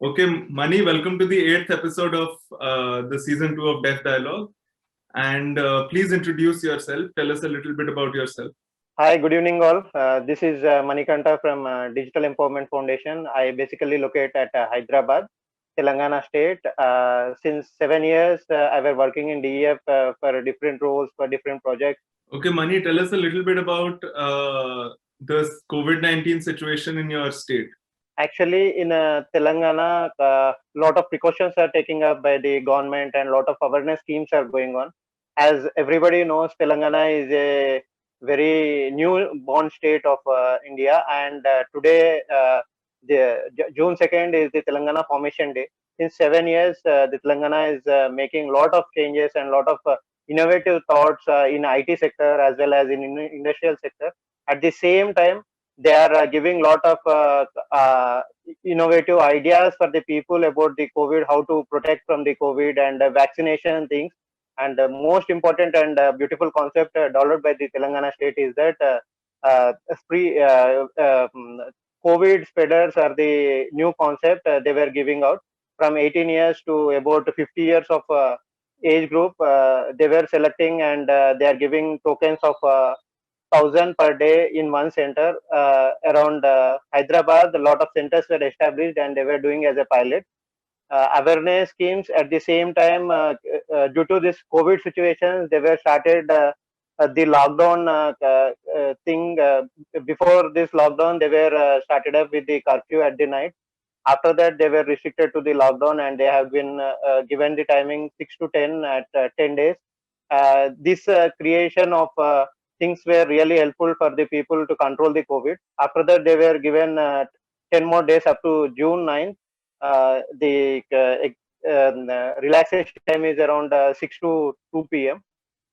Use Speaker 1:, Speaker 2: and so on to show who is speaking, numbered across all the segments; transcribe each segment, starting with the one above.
Speaker 1: Okay, Mani, welcome to the eighth episode of the season two of Deaf Dialogue. And please introduce yourself. Tell us a little bit about yourself.
Speaker 2: Hi, good evening, all. This is Manikanta from Digital Empowerment Foundation. I basically locate at Hyderabad, Telangana state. Since 7 years, I was working in DEF for different roles, for different projects.
Speaker 1: Okay, Mani, tell us a little bit about the COVID-19 situation in your state.
Speaker 2: Actually, in Telangana, a lot of precautions are taken up by the government and a lot of awareness schemes are going on. As everybody knows, Telangana is a very new born state of India, and today, June 2nd, is the Telangana Formation Day. In 7 years, the Telangana is making a lot of changes and a lot of innovative thoughts in IT sector as well as in industrial sector. At the same time, they are giving lot of innovative ideas for the people about the COVID, how to protect from the COVID and vaccination things. And the most important and beautiful concept developed by the Telangana state is that free COVID spreaders are the new concept they were giving out from 18 years to about 50 years of age group. They were selecting and they are giving tokens of 1,000 per day in one center around Hyderabad. A lot of centers were established and they were doing as a pilot awareness schemes. At the same time, due to this COVID situation, they were started the lockdown thing. Before this lockdown, they were started up with the curfew at the night. After that, they were restricted to the lockdown and they have been given the timing 6 to 10 at 10 days. This creation of things were really helpful for the people to control the COVID. After that, they were given 10 more days up to June 9th. The relaxation time is around 6 to 2 p.m.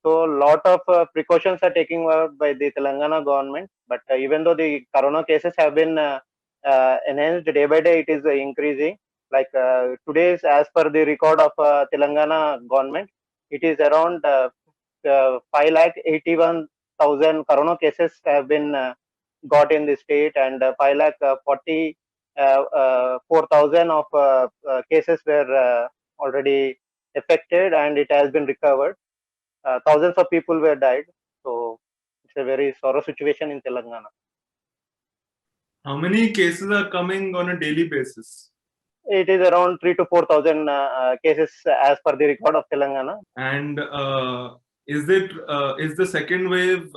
Speaker 2: So, lot of precautions are taken by the Telangana government. But even though the corona cases have been enhanced day by day, it is increasing. Like today's, as per the record of Telangana government, it is around 5 lakh 81,000 corona cases have been got in the state, and 5 lakh 4,000 of cases were already affected, and it has been recovered. Thousands of people were died. So it's a very sorrow situation in Telangana.
Speaker 1: How many cases are coming on a daily basis?
Speaker 2: It is around 3 to 4,000 cases as per the record of Telangana.
Speaker 1: And is the second wave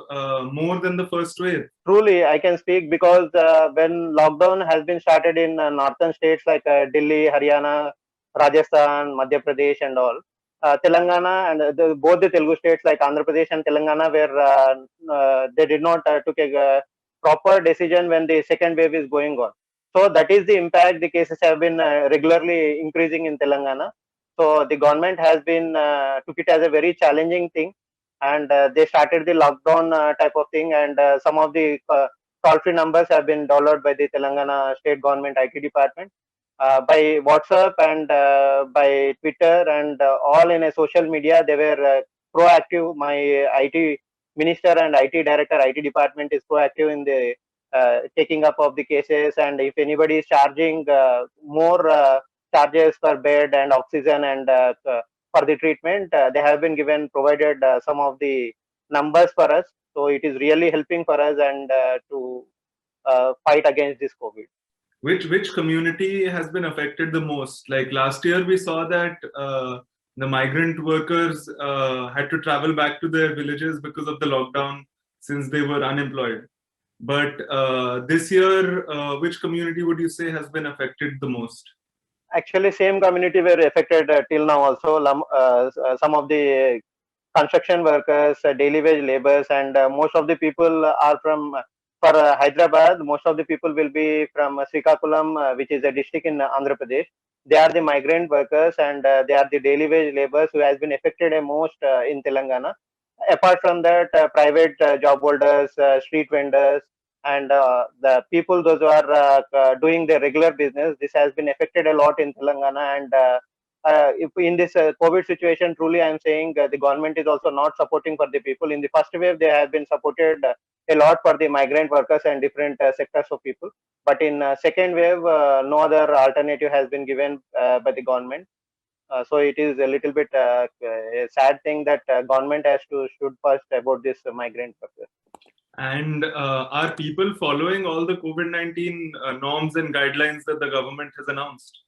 Speaker 1: more than the first wave?
Speaker 2: Truly, I can speak because when lockdown has been started in northern states like Delhi, Haryana, Rajasthan, Madhya Pradesh, and all, Telangana and both the Telugu states like Andhra Pradesh and Telangana, where they did not took a proper decision when the second wave is going on. So that is the impact. The cases have been regularly increasing in Telangana. So the government has been took it as a very challenging thing, and they started the lockdown type of thing, and some of the toll-free numbers have been downloaded by the Telangana state government IT department by WhatsApp and by Twitter and all in a social media. They were proactive. My IT minister and IT director, IT department is proactive in the taking up of the cases, and if anybody is charging more charges per bed and oxygen and for the treatment, they have been given provided some of the numbers for us. So it is really helping for us and to fight against this COVID.
Speaker 1: Which community has been affected the most? Like last year, we saw that the migrant workers had to travel back to their villages because of the lockdown since they were unemployed. But this year, which community would you say has been affected the most?
Speaker 2: Actually, same community were affected till now also. Some of the construction workers, daily wage laborers, and most of the people are from for Hyderabad. Most of the people will be from Srikakulam, which is a district in Andhra Pradesh. They are the migrant workers and they are the daily wage laborers who has been affected most in Telangana. Apart from that, private job holders, street vendors, and the people those who are doing their regular business, this has been affected a lot in Telangana. And if in this COVID situation, truly, I am saying the government is also not supporting for the people. In the first wave, they have been supported a lot for the migrant workers and different sectors of people. But in second wave, no other alternative has been given by the government. So it is a little bit a sad thing that government has to should first about this migrant workers.
Speaker 1: And are people following all the COVID-19 norms and guidelines that the government has announced?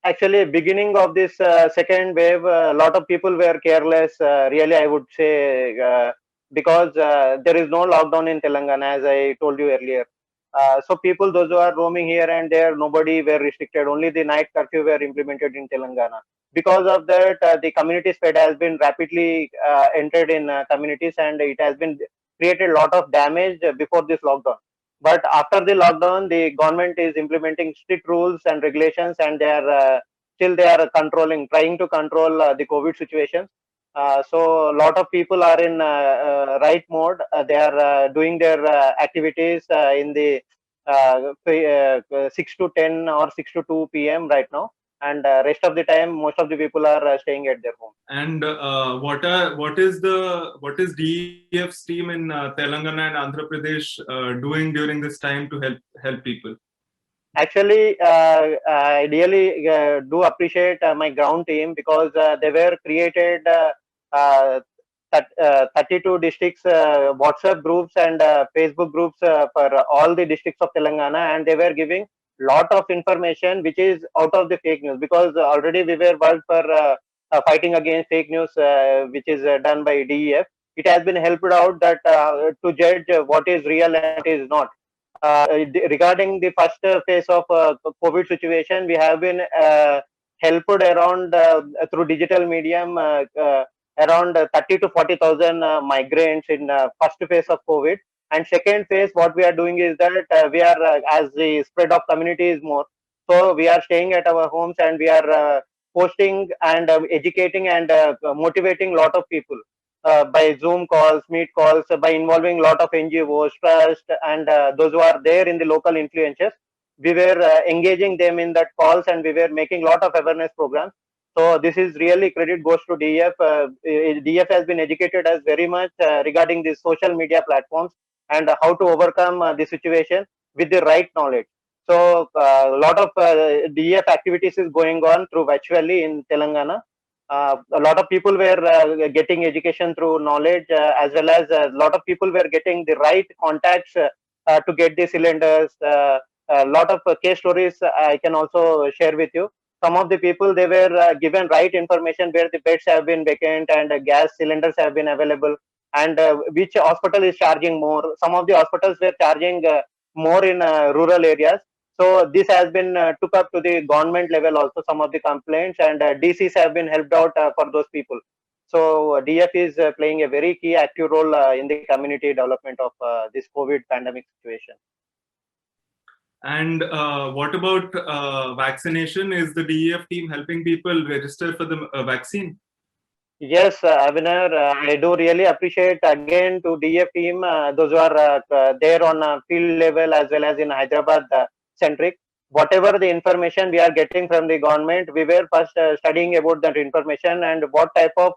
Speaker 2: Actually, beginning of this second wave, a lot of people were careless. Really, I would say because there is no lockdown in Telangana, as I told you earlier. So people, those who are roaming here and there, nobody were restricted. Only the night curfew were implemented in Telangana. Because of that, the community spread has been rapidly entered in communities, and it has been created a lot of damage before this lockdown. But after the lockdown, the government is implementing strict rules and regulations, and they are controlling, trying to control the COVID situation. So a lot of people are in right mode. They are doing their activities in the 6 to 10 or 6 to 2 p.m. right now, and rest of the time, most of the people are staying at their home.
Speaker 1: And what is DEF's team in Telangana and Andhra Pradesh doing during this time to help people?
Speaker 2: Actually, I really do appreciate my ground team because they were created 32 districts WhatsApp groups and Facebook groups for all the districts of Telangana, and they were giving lot of information which is out of the fake news, because already we were worked for fighting against fake news, which is done by DEF. It has been helped out that to judge what is real and what is not. Regarding the first phase of COVID situation, we have been helped around through digital medium around 30 to 40,000 migrants in first phase of COVID. And second phase, what we are doing is that we are as the spread of community is more, so we are staying at our homes and we are posting and educating and motivating lot of people by Zoom calls, Meet calls, by involving a lot of NGOs, trust, and those who are there in the local influencers. We were engaging them in that calls, and we were making a lot of awareness programs. So this is really credit goes to DF. DF has been educated us very much regarding these social media platforms and how to overcome the situation with the right knowledge. So a lot of DF activities is going on through virtually in Telangana. A lot of people were getting education through knowledge, as well as a lot of people were getting the right contacts to get the cylinders. A lot of case stories I can also share with you. Some of the people, they were given right information where the beds have been vacant and gas cylinders have been available, and which hospital is charging more. Some of the hospitals were charging more in rural areas. So this has been took up to the government level also, some of the complaints, and DCs have been helped out for those people. So DF is playing a very key active role in the community development of this COVID pandemic situation.
Speaker 1: And what about vaccination? Is the DEF team helping people register for the vaccine?
Speaker 2: Yes, Abhinav, I do really appreciate again to DF team, those who are there on field level as well as in Hyderabad centric. Whatever the information we are getting from the government, we were first studying about that information and what type of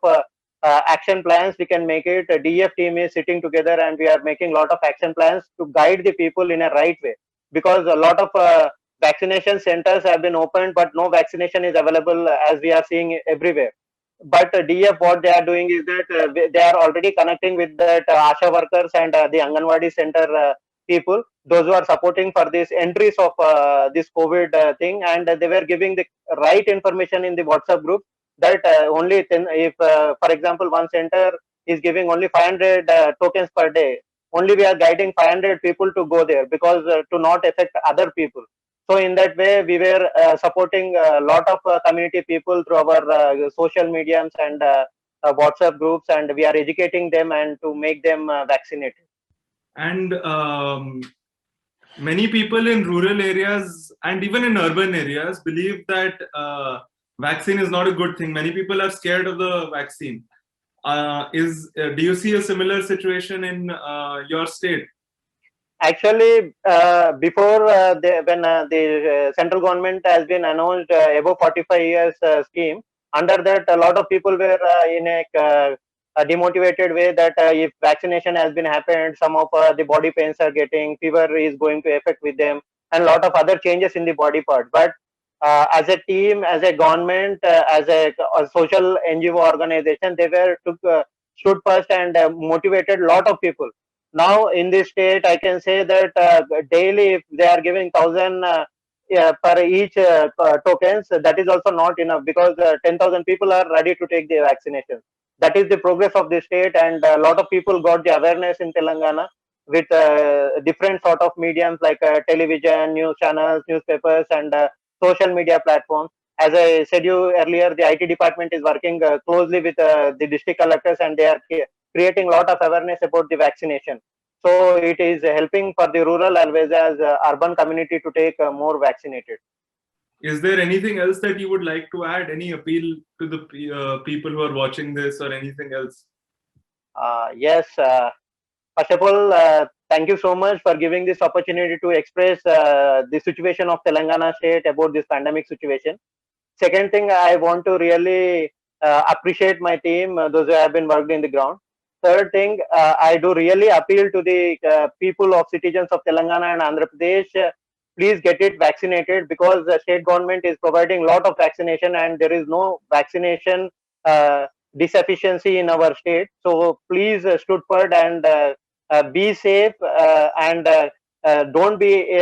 Speaker 2: action plans we can make it. A DF team is sitting together and we are making a lot of action plans to guide the people in a right way, because a lot of vaccination centers have been opened, but no vaccination is available as we are seeing everywhere. But DF, what they are doing is that they are already connecting with that ASHA workers and the Anganwadi center people, those who are supporting for these entries of this COVID thing, and they were giving the right information in the WhatsApp group that only 10, if, for example, one center is giving only 500 tokens per day, only we are guiding 500 people to go there, because to not affect other people. So in that way, we were supporting a lot of community people through our social mediums and WhatsApp groups, and we are educating them and to make them vaccinated.
Speaker 1: And many people in rural areas and even in urban areas believe that vaccine is not a good thing. Many people are scared of the vaccine. Do you see a similar situation in your state?
Speaker 2: Actually, before when the central government has been announced above 45 years scheme, under that a lot of people were in a demotivated way that if vaccination has been happened, some of the body pains are getting, fever is going to affect with them, and a lot of other changes in the body part. But as a team, as a government, as a social NGO organization, they were took stood first and motivated a lot of people. Now in this state, I can say that daily, if they are giving 1,000 yeah, per each tokens, that is also not enough, because 10,000 people are ready to take the vaccination. That is the progress of the state, and a lot of people got the awareness in Telangana with different sort of mediums like television, news channels, newspapers, and social media platforms. As I said you earlier, the IT department is working closely with the district collectors, and they are creating a lot of awareness about the vaccination. So it is helping for the rural as well as urban community to take more vaccinated.
Speaker 1: Is there anything else that you would like to add? Any appeal to the people who are watching this, or anything else?
Speaker 2: Yes. First of all, thank you so much for giving this opportunity to express the situation of Telangana state about this pandemic situation. Second thing, I want to really appreciate my team, those who have been worked in the ground. Third thing, I do really appeal to the people of citizens of Telangana and Andhra Pradesh. Please get it vaccinated, because the state government is providing a lot of vaccination, and there is no vaccination deficiency in our state. So please stood forward and be safe, and don't be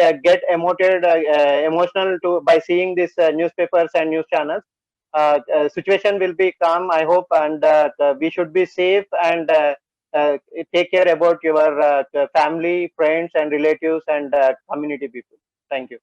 Speaker 2: emotional to by seeing these newspapers and news channels. Situation will be calm, I hope, and we should be safe, and uh, take care about your family, friends, and relatives, and community people. Thank you.